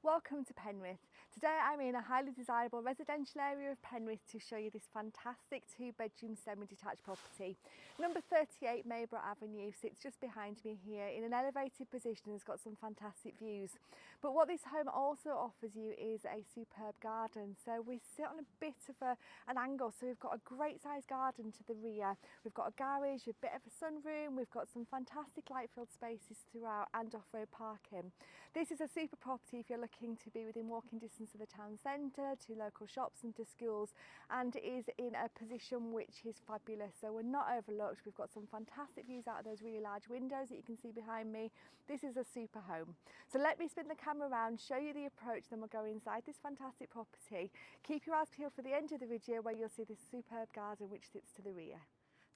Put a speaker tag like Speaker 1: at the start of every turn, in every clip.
Speaker 1: Welcome to Penrith. Today I'm in a highly desirable residential area of Penrith to show you this fantastic 2-bedroom semi-detached property. Number 38 Mayburgh Avenue sits just behind me here in an elevated position and has got some fantastic views. But what this home also offers you is a superb garden. So we sit on a bit of an angle, so we've got a great sized garden to the rear. We've got a garage, a bit of a sunroom, we've got some fantastic light filled spaces throughout and off-road parking. This is a super property if you're looking to be within walking distance of the town centre, to local shops and to schools, and is in a position which is fabulous. So we're not overlooked. We've got some fantastic views out of those really large windows that you can see behind me. This is a super home. So let me spin the camera around, show you the approach, then we'll go inside this fantastic property. Keep your eyes peeled for the end of the video where you'll see this superb garden which sits to the rear.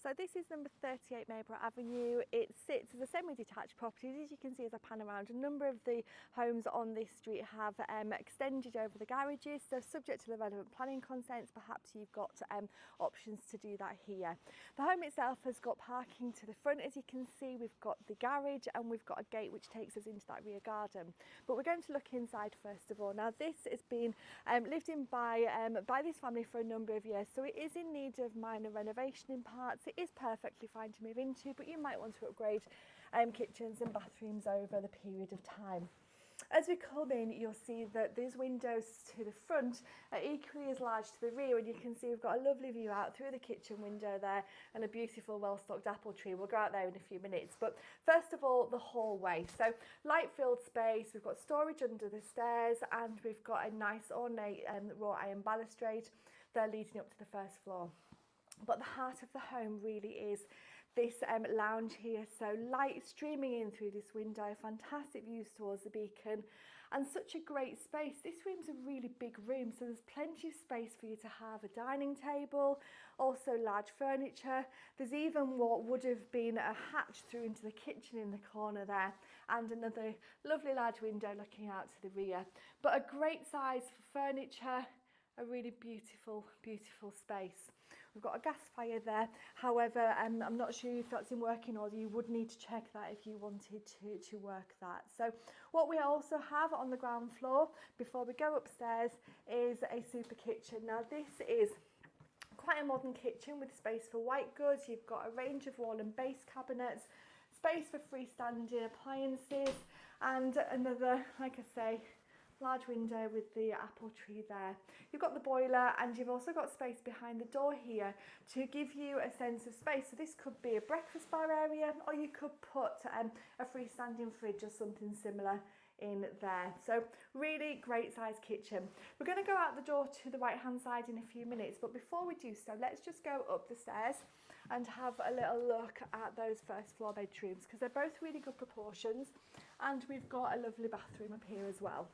Speaker 1: So this is number 38 Mayburgh Avenue. It sits as a semi-detached property. As you can see as I pan around, a number of the homes on this street have extended over the garages. So subject to the relevant planning consents, perhaps you've got options to do that here. The home itself has got parking to the front. As you can see, we've got the garage and we've got a gate which takes us into that rear garden. But we're going to look inside first of all. Now this has been lived in by this family for a number of years. So it is in need of minor renovation in parts. It is perfectly fine to move into, but you might want to upgrade kitchens and bathrooms over the period of time. As we come in, you'll see that these windows to the front are equally as large to the rear, and you can see we've got a lovely view out through the kitchen window there and a beautiful well-stocked apple tree. We'll go out there in a few minutes, but first of all, the hallway. So light-filled space, we've got storage under the stairs, and we've got a nice ornate wrought iron balustrade there leading up to the first floor. But the heart of the home really is this lounge here, so light streaming in through this window, fantastic views towards the beacon, and such a great space. This room's a really big room, so there's plenty of space for you to have a dining table, also large furniture. There's even what would have been a hatch through into the kitchen in the corner there, and another lovely large window looking out to the rear. But a great size for furniture, a really beautiful space. We've got a gas fire there, however I'm not sure if that's in working order. You would need to check that if you wanted to work that. So what we also have on the ground floor before we go upstairs is a super kitchen. Now this is quite a modern kitchen with space for white goods. You've got a range of wall and base cabinets, space for freestanding appliances, and another, like I say, large window with the apple tree there. You've got the boiler, and you've also got space behind the door here to give you a sense of space. So this could be a breakfast bar area, or you could put a freestanding fridge or something similar in there. So really great sized kitchen. We're going to go out the door to the right hand side in a few minutes, but before we do so, let's just go up the stairs and have a little look at those first floor bedrooms, because they're both really good proportions, and we've got a lovely bathroom up here as well.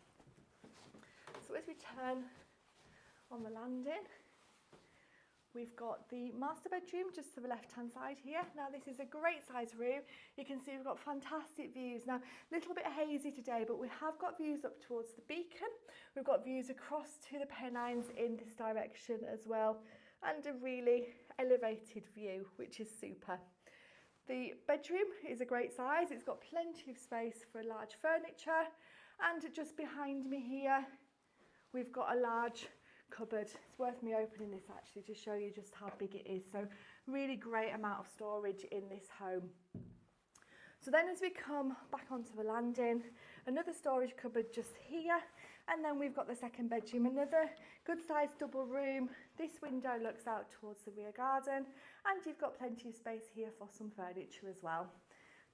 Speaker 1: So as we turn on the landing, we've got the master bedroom just to the left hand side here. Now this is a great size room. You can see we've got fantastic views. Now a little bit hazy today, but we have got views up towards the beacon. We've got views across to the Pennines in this direction as well, and a really elevated view, which is super. The bedroom is a great size. It's got plenty of space for large furniture, and just behind me here we've got a large cupboard. It's worth me opening this actually to show you just how big it is. So really great amount of storage in this home. So then as we come back onto the landing, another storage cupboard just here, and then we've got the second bedroom, another good sized double room. This window looks out towards the rear garden, and you've got plenty of space here for some furniture as well.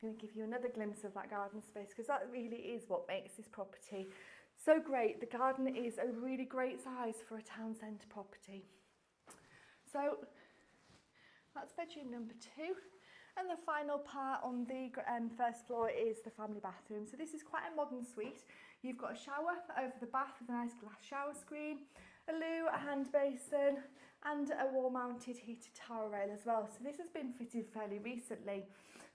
Speaker 1: I'm going to give you another glimpse of that garden space, because that really is what makes this property so great. The garden is a really great size for a town centre property. So that's bedroom number 2. And the final part on the first floor is the family bathroom. So this is quite a modern suite. You've got a shower over the bath with a nice glass shower screen, a loo, a hand basin, and a wall-mounted heated towel rail as well. So this has been fitted fairly recently.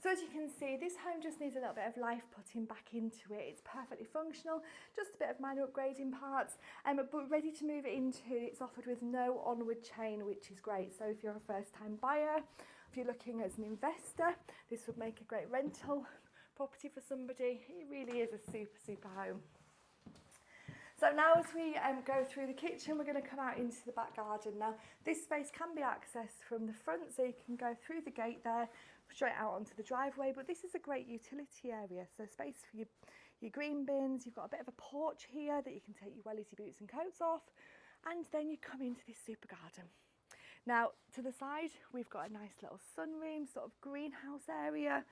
Speaker 1: So as you can see, this home just needs a little bit of life putting back into it. It's perfectly functional, just a bit of minor upgrading parts, but ready to move it into. It's offered with no onward chain, which is great. So if you're a first-time buyer, if you're looking as an investor, this would make a great rental property for somebody. It really is a super home. So now as we go through the kitchen, we're going to come out into the back garden. Now this space can be accessed from the front, so you can go through the gate there, straight out onto the driveway, but this is a great utility area, so space for your green bins. You've got a bit of a porch here that you can take your wellies, your boots and coats off, and then you come into this super garden. Now to the side we've got a nice little sunroom, sort of greenhouse area.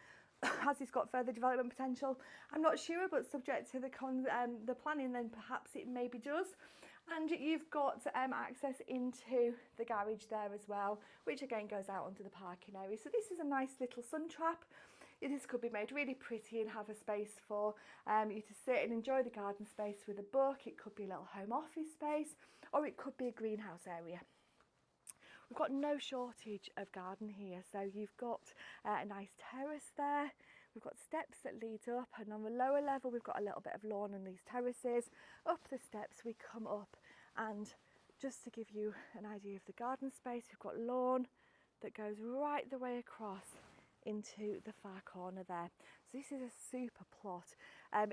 Speaker 1: Has this got further development potential? I'm not sure, but subject to the planning, then perhaps it maybe does. And you've got access into the garage there as well, which again goes out onto the parking area. So this is a nice little sun trap. This could be made really pretty and have a space for you to sit and enjoy the garden space with a book. It could be a little home office space, or it could be a greenhouse area. We've got no shortage of garden here, so you've got a nice terrace there. We've got steps that lead up, and on the lower level we've got a little bit of lawn on these terraces. Up the steps we come up, and just to give you an idea of the garden space, we've got lawn that goes right the way across into the far corner there. So this is a super plot.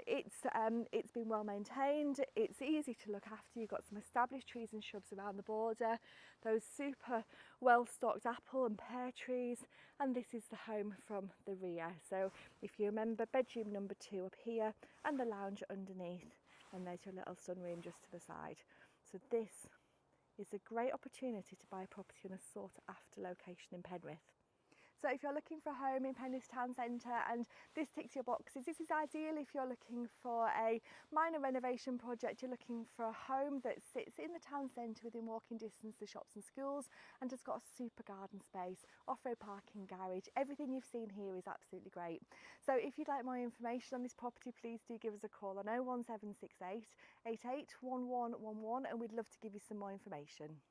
Speaker 1: It's been well maintained, it's easy to look after. You've got some established trees and shrubs around the border, those super well stocked apple and pear trees, and this is the home from the rear. So if you remember, bedroom number 2 up here and the lounge underneath, and there's your little sunroom just to the side. So this is a great opportunity to buy a property in a sought after location in Penrith. So if you're looking for a home in Penrith town centre and this ticks your boxes, this is ideal if you're looking for a minor renovation project. You're looking for a home that sits in the town centre within walking distance to shops and schools, and has got a super garden space, off-road parking, garage. Everything you've seen here is absolutely great. So if you'd like more information on this property, please do give us a call on 01768 881111, and we'd love to give you some more information.